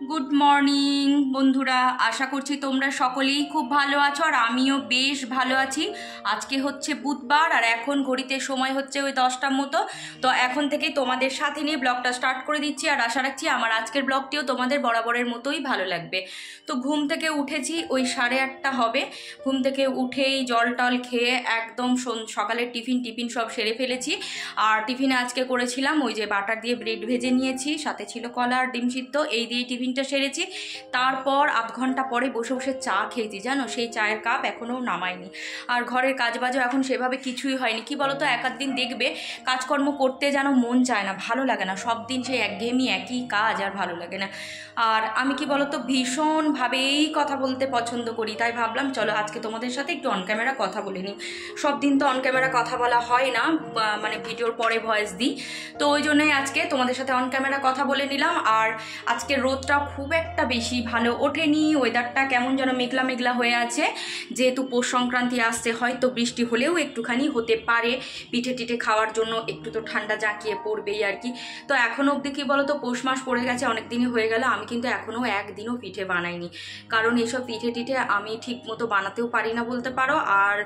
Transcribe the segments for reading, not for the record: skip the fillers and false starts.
Good morning বন্ধুরা, আশা করছি তোমরা সকলেই খুব ভালো আছো আর আমিও বেশ ভালো আছি। আজকে হচ্ছে বুধবার আর এখন ঘড়িতে সময় হচ্ছে ওই 10টার মতো। তো এখন থেকেই তোমাদের সাথে নিয়ে ব্লগটা স্টার্ট করে দিচ্ছি আর আশা রাখছি আমার আজকের ব্লগটিও তোমাদের বরাবরের মতোই ভালো লাগবে। তো ঘুম থেকে উঠেছি ওই 8:30 হবে। ঘুম থেকে উঠেই জল টল খেয়ে একদম সকালের টিফিন সব সেরে ফেলেছি। আর টিফিনে আজকে করেছিলাম ওই যে বাটার দিয়ে ব্রেড ভেজে নিয়েছি, সাথে ছিল কলা আর ডিম সিদ্ধ, এই দিয়ে টিফিনটা সেরেছি। তারপর আধ ঘন্টা পরে বসে বসে চা খেয়েছি, জানো সেই চায়ের কাপ এখনও নামাইনি। আর ঘরের কাজবাজও এখন সেভাবে কিছুই হয়নি। কি বলতো, এক আধ দিন দেখবে কাজকর্ম করতে যেন মন চায় না, ভালো লাগে না, সব দিন সেই একঘেয়েমি একই কাজ আর ভালো লাগে না। আর আমি কি বলতো ভীষণভাবেই কথা বলতে পছন্দ করি, তাই ভাবলাম চলো আজকে তোমাদের সাথে একটু অন ক্যামেরা কথা বলে নিই। সব দিন তো অন ক্যামেরা কথা বলা হয় না, মানে ভিডিওর পরে ভয়েস দিই, তো ওই জন্যই আজকে তোমাদের সাথে অন ক্যামেরা কথা বলে নিলাম। আর আজকে রোদটা খুব একটা বেশি ভালো ওঠেনি, ওয়েদারটা কেমন যেন মেঘলা মেঘলা হয়ে আছে। যেহেতু পৌষ সংক্রান্তি আসছে, হয়তো বৃষ্টি হলেও একটুখানি হতে পারে, পিঠে টিঠে খাওয়ার জন্য একটু তো ঠান্ডা জাঁকিয়ে পড়বেই আর কি। তো এখনও অবধি কী বলো তো, পৌষ মাস পড়ে গেছে, অনেক দিনই হয়ে গেল, আমি কিন্তু এখনও একদিনও পিঠে বানাইনি। কারণ এইসব পিঠে টিঠে আমি ঠিক মতো বানাতেও পারি না বলতে পারো। আর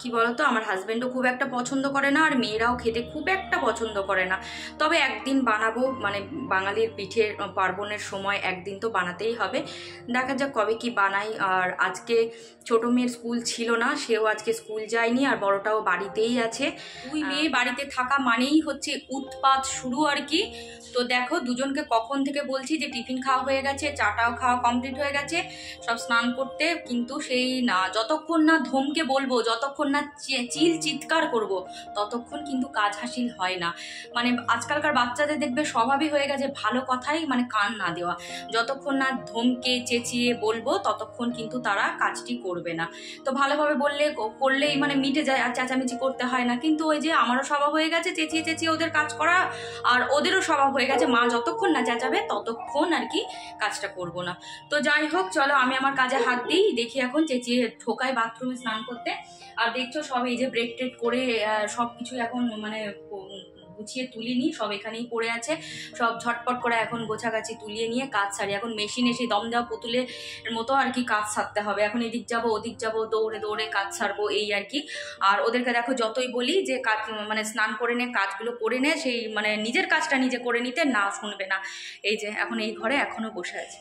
কি বলতো, আমার হাজব্যান্ডও খুব একটা পছন্দ করে না, আর মেয়েরাও খেতে খুব একটা পছন্দ করে না। তবে একদিন বানাবো, মানে বাঙালির পিঠে পার্বণের সময় একদিন তো বানাতেই হবে। দেখা যাক কবে কি বানাই। আর আজকে ছোটো মেয়ের স্কুল ছিল না, সেও আজকে স্কুল যায়নি, আর বড়টাও বাড়িতেই আছে। দুই মেয়ে বাড়িতে থাকা মানেই হচ্ছে উৎপাত শুরু আর কি। তো দেখো দুজনকে কখন থেকে বলছি যে টিফিন খাওয়া হয়ে গেছে, চাটাও খাওয়া কমপ্লিট হয়ে গেছে, সব স্নান করতে, কিন্তু সেই না, যতক্ষণ না ধমকে বলবো, যতক্ষণ না চিৎকার করব, ততক্ষণ কিন্তু কাজ হাসিল হয় না। মানে আজকালকার বাচ্চাদের দেখবে স্বভাবই হয়ে গেছে ভালো কথাই মানে কান না দেওয়া। যতক্ষণ না ধমকে চেঁচিয়ে বলবো ততক্ষণ কিন্তু তারা কাজটি করবে না। তো ভালোভাবে করলেই মানে মিটে যায়, আর চেঁচামেচি করতে হয় না। কিন্তু ওই যে আমারও স্বভাব হয়ে গেছে চেঁচিয়ে চেঁচিয়ে ওদের কাজ করা, আর ওদেরও স্বভাব হয়ে গেছে মা যতক্ষণ না চেঁচাবে ততক্ষণ আর কি কাজটা করব না। তো যাই হোক, চলো আমি আমার কাজে হাত দিই, দেখি এখন চেঁচিয়ে ঢোকাই বাথরুমে স্নান করতে। আর দেখছো সব এই যে ব্রেক ট্রেক করে সব কিছু এখন মানে গুছিয়ে তুলিনি, সব এখানেই পড়ে আছে, সব ঝটপট করে এখন গোছাগাছি তুলিয়ে নিয়ে কাজ সারি। এখন মেশিন এসে দম দেওয়া পুতুলের মতো আর কি কাজ সারতে হবে। এখন এদিক যাবো ওদিক যাবো, দৌড়ে দৌড়ে কাজ সারবো এই আর কি। আর ওদেরকে দেখো যতই বলি যে কাজ মানে স্নান করে নে, কাজগুলো করে নে, সেই মানে নিজের কাজটা নিজে করে নিতে না, শুনবে না। এই যে এখন এই ঘরে এখনো বসে আছে,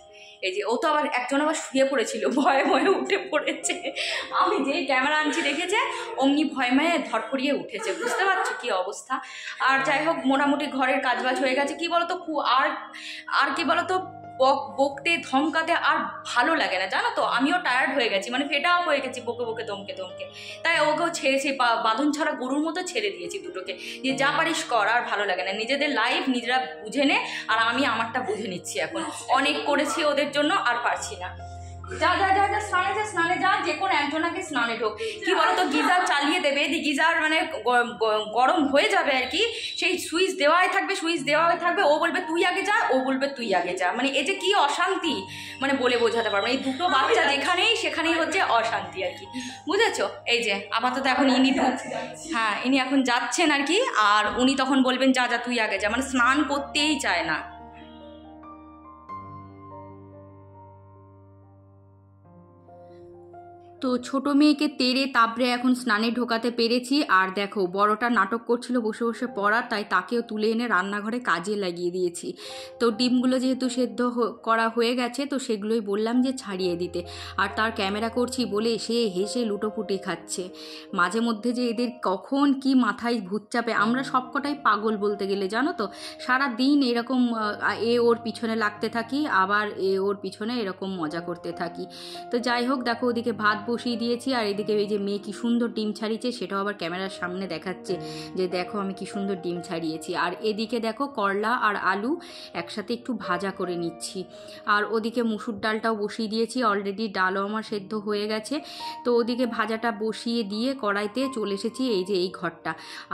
এই যে ও তো আবার একজন আবার শুয়ে পড়েছিল, ভয়ে ভয়ে উঠে পড়েছে। আমি যেই ক্যামেরা আনছি দেখেছে, অমনি ভয় মেয়ে ধরপড়িয়ে উঠেছে, বুঝতে পারছো কি অবস্থা। আর যাই হোক, মোটামুটি ঘরের কাজবাজ হয়ে গেছে। কি বলতো, আর কি বলতো, বকতে ধমকাতে আর ভালো লাগে না, জানো তো। আমিও টায়ার্ড হয়ে গেছি, মানে ফেটাও হয়ে গেছি বকে বকে ধমকে ধমকে। তাই ওকেও ছেড়েছি, বাঁধন ছাড়া গরুর মতো ছেড়ে দিয়েছি দুটোকে, যে যা পারিস কর, আর ভালো লাগে না। নিজেদের লাইফ নিজেরা বুঝে নে, আর আমি আমারটা বুঝে নিচ্ছি এখন। অনেক করেছি ওদের জন্য, আর পারছি না। যা যা যা যা স্নানে যা, যে কোনো একজনাকে স্নানে ঢোক। কি বলতো, গিজার চালিয়ে দেবে, গিজার মানে গরম হয়ে যাবে আর কি, সেই সুইচ দেওয়াই থাকবে, ও বলবে তুই আগে যা, ও বলবে তুই আগে যা। মানে এই যে কি অশান্তি, মানে বলে বোঝাতে পারবো না। এই দুটো বাচ্চা যেখানেই সেখানেই হচ্ছে অশান্তি আর কি, বুঝেছো। এই যে আপাতত এখন ইনি এখন যাচ্ছেন আর কি, আর উনি তখন বলবেন যা যা তুই আগে যা, মানে স্নান করতেই চায় না। তো ছোট মেয়েকে তেড়ে তাপড়ে এখন স্নানে ঢোকাতে পেরেছি। আর দেখো বড়টা নাটক করছিল বসে বসে পড়া, তাই তাকেও তুলে এনে রান্নাঘরে কাজে লাগিয়ে দিয়েছি। তো ডিমগুলো যেহেতু সেদ্ধ করা হয়ে গেছে, তো সেগুলোই বললাম যে ছাড়িয়ে দিতে। আর তার ক্যামেরা করছি বলে সে হেসে লুটোপুটি খাচ্ছে। মাঝে মধ্যে যে এদের কখন কি মাথায় ভূত চাপে, আমরা সবকটাই পাগল বলতে গেলে, জানো তো। সারা দিন এরকম এ ওর পিছনে লাগতে থাকি, আবার এ ওর পিছনে এরকম মজা করতে থাকি। তো যাই হোক, দেখো ওদিকে ভাত বসিয়ে দিয়েছি, আর এদিকে এই যে মেয়ে কি সুন্দর ডিম ছাড়িয়েছে, সেটাও আবার ক্যামেরার সামনে দেখাচ্ছে যে দেখো আমি কি সুন্দর ডিম ছাড়িয়েছি। আর এদিকে দেখো করলা আর আলু একসাথে একটু ভাজা করে নিচ্ছি। আর ওদিকে মুসুর ডালটাও বসিয়ে দিয়েছি, অলরেডি ডালও আমার সেদ্ধ হয়ে গেছে। তো ওদিকে ভাজাটা বসিয়ে দিয়ে কড়াইতে চলে এসেছি এই যে এই ঘরটা।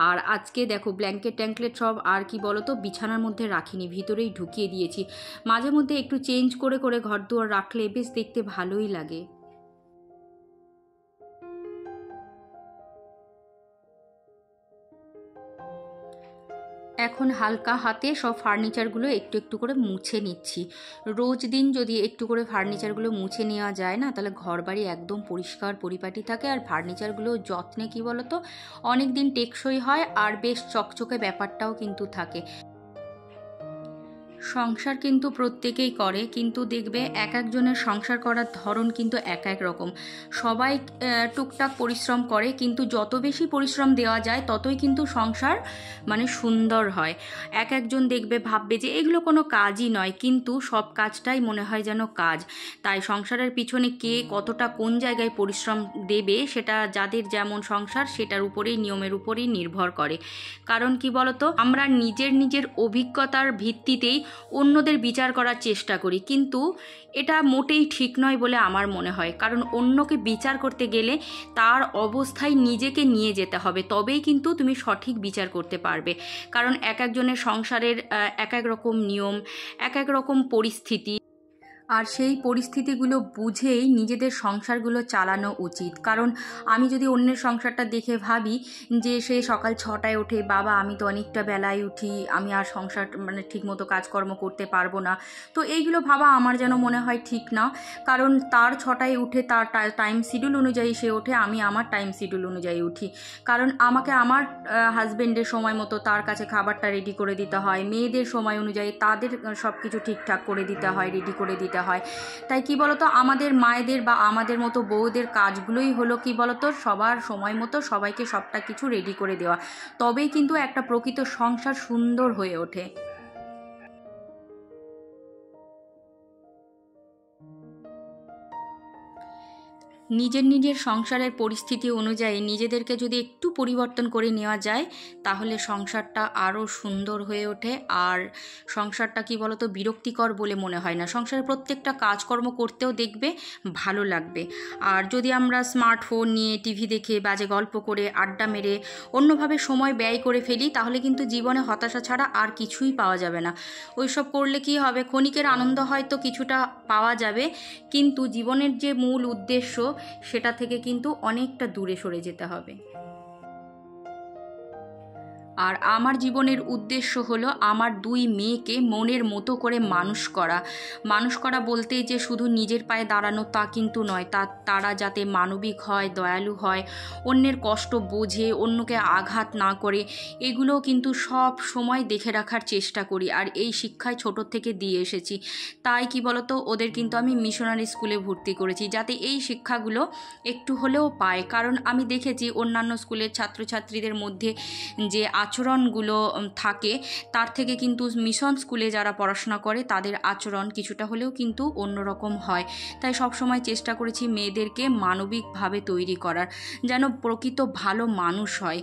আর আজকে দেখো ব্ল্যাঙ্কেট ট্যাঙ্কলেট সব আর কি বলো তো বিছানার মধ্যে রাখিনি, ভিতরেই ঢুকিয়ে দিয়েছি। মাঝে মধ্যে একটু চেঞ্জ করে করে ঘর দুয়ার রাখলে বেশ দেখতে ভালোই লাগে। এখন এখন হালকা হাতে সব ফার্নিচারগুলো একটু একটু করে মুছে নিচ্ছি। রোজ দিন যদি একটু করে ফার্নিচারগুলো মুছে নেওয়া যায় না, তাহলে ঘরবাড়ি একদম পরিষ্কার পরিপাটি থাকে। আর ফার্নিচারগুলো যত্নে কী বলো তো অনেক দিন টেকসই হয়, আর বেশ চকচকে ব্যাপারটাও কিন্তু থাকে। সংসার কিন্তু প্রত্যেকেই করে, কিন্তু দেখবে এক একজনের সংসার করার ধরন কিন্তু এক এক রকম। সবাই টুকটাক পরিশ্রম করে, কিন্তু যত বেশি পরিশ্রম দেওয়া যায় ততই কিন্তু সংসার মানে সুন্দর হয়। এক একজন দেখবে ভাববে যে এগুলো কোনো কাজই নয়, কিন্তু সব কাজটাই মনে হয় যেন কাজ। তাই সংসারের পিছনে কে কতটা কোন জায়গায় পরিশ্রম দেবে সেটা যাদের যেমন সংসার সেটার উপরেই নিয়মের উপরেই নির্ভর করে। কারণ কি বলতো, আমরা নিজের অভিজ্ঞতার ভিত্তিতেই অন্যদের বিচার করার চেষ্টা করি, কিন্তু এটা মোটেই ঠিক নয় বলে আমার মনে হয়। কারণ অন্যকে বিচার করতে গেলে তার অবস্থায় নিজেকে নিয়ে যেতে হবে, তবেই কিন্তু তুমি সঠিক বিচার করতে পারবে। কারণ এক একজনের সংসারের এক এক রকম নিয়ম, এক এক রকম পরিস্থিতি, আর সেই পরিস্থিতিগুলো বুঝেই নিজেদের সংসারগুলো চালানো উচিত। কারণ আমি যদি অন্যের সংসারটা দেখে ভাবি যে সে সকাল 6টায় ওঠে, বাবা আমি তো অনেকটা বেলায় উঠি, আমি আর সংসার মানে ঠিকমতো কাজকর্ম করতে পারবো না, তো এইগুলো ভাবা আমার যেন মনে হয় ঠিক না। কারণ তার 6টায় উঠে তার টাইম শিডিউল অনুযায়ী সে ওঠে, আমি আমার টাইম শিডিউল অনুযায়ী উঠি। কারণ আমাকে আমার হাজব্যান্ডের সময় মতো তার কাছে খাবারটা রেডি করে দিতে হয়, মেয়েদের সময় অনুযায়ী তাদের সব কিছু ঠিকঠাক করে দিতে হয়, রেডি করে দিতে হয়। তাই কি বলতো, আমাদের মায়েদের বা আমাদের মতো বউদের কাজগুলোই হলো কি বলতো, সবার সময় মতো সবাইকে সবটা কিছু রেডি করে দেওয়া, তবেই কিন্তু একটা প্রকৃত সংসার সুন্দর হয়ে ওঠে। নিজের সংসারের পরিস্থিতি অনুযায়ী নিজেদেরকে যদি একটু পরিবর্তন করে নেওয়া যায়, তাহলে সংসারটা আরও সুন্দর হয়ে ওঠে। আর সংসারটা কি বলতো বিরক্তিকর বলে মনে হয় না, সংসারের প্রত্যেকটা কাজকর্ম করতেও দেখবে ভালো লাগবে। আর যদি আমরা স্মার্টফোন নিয়ে টিভি দেখে বাজে গল্প করে আড্ডা মেরে অন্যভাবে সময় ব্যয় করে ফেলি, তাহলে কিন্তু জীবনে হতাশা ছাড়া আর কিছুই পাওয়া যাবে না। ওইসব করলে কি হবে, ক্ষণিকের আনন্দ হয়তো কিছুটা পাওয়া যাবে, কিন্তু জীবনের যে মূল উদ্দেশ্য সেটা থেকে কিন্তু অনেকটা দূরে সরে যেতে হবে। আর আমার জীবনের উদ্দেশ্য হলো আমার 2 মেয়েকে মনের মতো করে মানুষ করা বলতে যে শুধু নিজের পায়ে দাঁড়ানো তা কিন্তু নয়, তারা যাতে মানবিক হয়, দয়ালু হয়, অন্যের কষ্ট বোঝে, অন্যকে আঘাত না করে, এগুলোও কিন্তু সব সময় দেখে রাখার চেষ্টা করি। আর এই শিক্ষায় ছোটোর থেকে দিয়ে এসেছি। তাই কি বলতো, ওদের কিন্তু আমি মিশনারি স্কুলে ভর্তি করেছি, যাতে এই শিক্ষাগুলো একটু হলেও পায়। কারণ আমি দেখেছি অন্যান্য স্কুলের ছাত্রছাত্রীদের মধ্যে যে আচরণগুলো থাকে, তার থেকে কিন্তু মিশন স্কুলে যারা পড়াশোনা করে তাদের আচরণ কিছুটা হলেও কিন্তু অন্যরকম হয়। তাই সবসময় চেষ্টা করেছি মেয়েদেরকে মানবিকভাবে তৈরি করার, যেন প্রকৃত ভালো মানুষ হয়।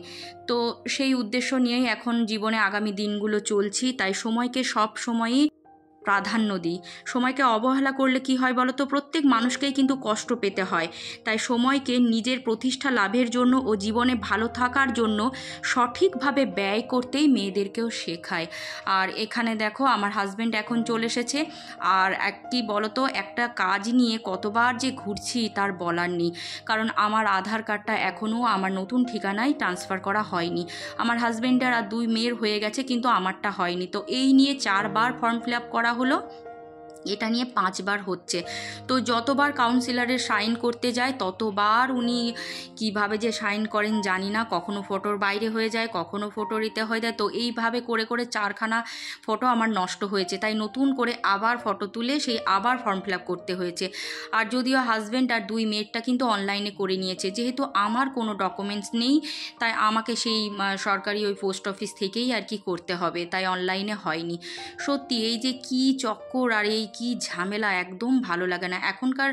তো সেই উদ্দেশ্য নিয়েই এখন জীবনে আগামী দিনগুলো চলছি। তাই সময়কে সব সময়ই প্রাধান্য দিই। সময়কে অবহেলা করলে কি হয় বলো তো, প্রত্যেক মানুষকেই কিন্তু কষ্ট পেতে হয়। তাই সময়কে নিজের প্রতিষ্ঠা লাভের জন্য ও জীবনে ভালো থাকার জন্য সঠিকভাবে ব্যয় করতেই মেয়েদেরকেও শেখায়। আর এখানে দেখো আমার হাজব্যান্ড এখন চলে এসেছে। আর কি বলো তো, একটা কাজ নিয়ে কতবার যে ঘুরছি তার বলার নেই। কারণ আমার আধার কার্ডটা এখনও আমার নতুন ঠিকানায় ট্রান্সফার করা হয়নি। আমার হাজব্যান্ডের আর 2 মেয়ের হয়ে গেছে, কিন্তু আমারটা হয়নি। তো এই নিয়ে 4বার ফর্ম ফিল আপ করা হলো, এটা নিয়ে 5বার হচ্ছে। তো যতবার কাউন্সিলরের সাইন করতে যায় ততবার উনি কিভাবে যে সাইন করেন জানি না, কখনো ফটোর বাইরে হয়ে যায়, কখনো ফটো দিতে হয়ে যায়। তো এইভাবে করে 4খানা ফটো আমার নষ্ট হয়েছে, তাই নতুন করে আবার ফটো তুলে সেই আবার ফর্ম ফিল আপ করতে হয়েছে। আর যদিও হাজব্যান্ড আর 2 মেয়েরটা কিন্তু অনলাইনে করে নিয়েছে, যেহেতু আমার কোনো ডকুমেন্টস নেই, তাই আমাকে সেই সরকারি ওই পোস্ট অফিস থেকেই আর কি করতে হবে, তাই অনলাইনে হয়নি। সত্যি এই যে কি চক্কর আর এই কি ঝামেলা, একদম ভালো লাগে না। এখনকার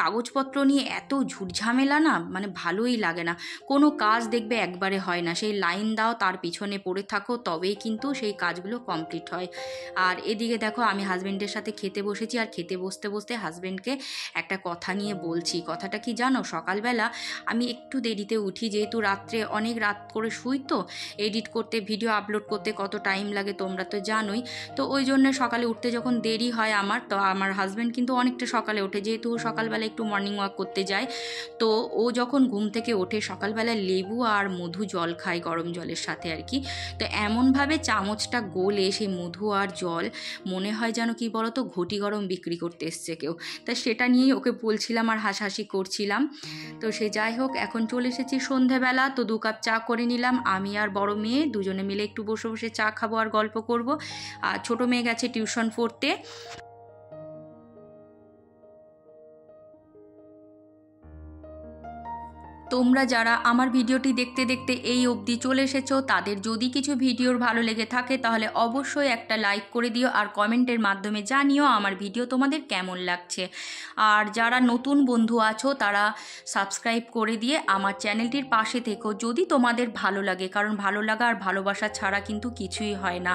কাগজপত্র নিয়ে এত ঝুটঝামেলা না, মানে ভালোই লাগে না। কোনো কাজ দেখবে একবারে হয় না, সেই লাইন দাও, তার পিছনে পড়ে থাকো, তবেই কিন্তু সেই কাজগুলো কমপ্লিট হয়। আর এদিকে দেখো আমি হাজব্যান্ডের সাথে খেতে বসেছি, আর খেতে বসতে বসতে হাজব্যান্ডকে একটা কথা নিয়ে বলছি। কথাটা কি জানো, সকালবেলা আমি একটু দেরিতে উঠি, যেহেতু রাত্রে অনেক রাত করে শুই, তো এডিট করতে ভিডিও আপলোড করতে কত টাইম লাগে তোমরা তো জানোই। তো ওই জন্য সকালে উঠতে যখন দেরি হয় আমার, তো আমার হাজব্যান্ড কিন্তু অনেকটা সকালে ওঠে, যেহেতু সকালবেলা একটু মর্নিং ওয়াক করতে যায়। তো ও যখন ঘুম থেকে ওঠে সকালবেলা লেবু আর মধু জল খায় গরম জলের সাথে আর কি। তো এমনভাবে চামচটা গোলে সেই মধু আর জল মনে হয় যেন কি বলতো ঘটি গরম বিক্রি করতে এসছে কেউ। তা সেটা নিয়েই ওকে বলছিলাম আর হাসাহাসি করছিলাম। তো সে যাই হোক, এখন চলে এসেছি সন্ধেবেলা। তো 2 কাপ চা করে নিলাম, আমি আর বড় মেয়ে দুজনে মিলে একটু বসে বসে চা খাবো আর গল্প করব। আর ছোটো মেয়ে গেছে টিউশন পড়তে। তোমরা যারা আমার ভিডিওটি দেখতে দেখতে এই অবধি চলে এসেছো, তাদের যদি কিছু ভিডিওর ভালো লেগে থাকে তাহলে অবশ্যই একটা লাইক করে দিও আর কমেন্টের মাধ্যমে জানিও আমার ভিডিও তোমাদের কেমন লাগছে। আর যারা নতুন বন্ধু আছো তারা সাবস্ক্রাইব করে দিয়ে আমার চ্যানেলটির পাশে থেকো যদি তোমাদের ভালো লাগে, কারণ ভালো লাগা আর ভালোবাসা ছাড়া কিন্তু কিছুই হয় না।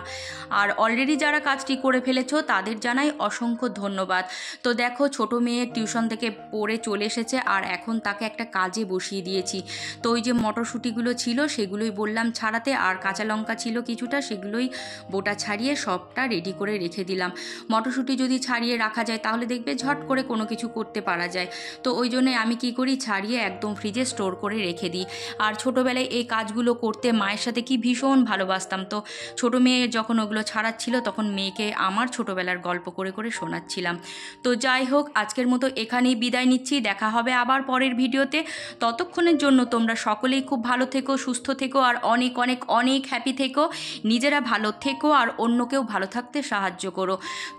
আর অলরেডি যারা কাজটি করে ফেলেছো তাদের জানাই অসংখ্য ধন্যবাদ। তো দেখো, ছোটো মেয়ে টিউশন থেকে পড়ে চলে এসেছে আর এখন তাকে একটা কাজে বসিয়ে দিয়েছি। তো ওই যে মটরশুঁটিগুলো ছিল সেগুলোই বললাম ছাড়াতে, আর কাঁচা লঙ্কা ছিল কিছুটা, সেগুলোই বোটা ছাড়িয়ে সবটা রেডি করে রেখে দিলাম। মটরশুঁটি যদি ছাড়িয়ে রাখা যায় তাহলে দেখবে ঝট করে কোনো কিছু করতে পারা যায়। তো ওই জন্যে আমি কি করি, ছাড়িয়ে একদম ফ্রিজে স্টোর করে রেখে দিই। আর ছোটোবেলায় এই কাজগুলো করতে মায়ের সাথে কি ভীষণ ভালোবাসতাম। তো ছোটো মেয়ে যখন ওগুলো ছাড়াচ্ছিল তখন মেয়েকে আমার ছোটোবেলার গল্প করে করে শোনাচ্ছিলাম। তো যাই হোক, আজকের মতো এখানেই বিদায় নিচ্ছি, দেখা হবে আবার পরের ভিডিওতে। ততক্ষণের জন্য তোমরা সকলেই খুব ভালো থেকো, সুস্থ থেকো আর অনেক অনেক অনেক হ্যাপি থেকো। নিজেরা ভালো থেকো আর অন্যকেও ভালো থাকতে সাহায্য করো।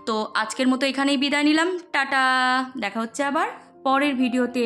তো আজকের মতো এখানেই বিদায় নিলাম, টাটা। দেখা হচ্ছে আবার পরের ভিডিওতে।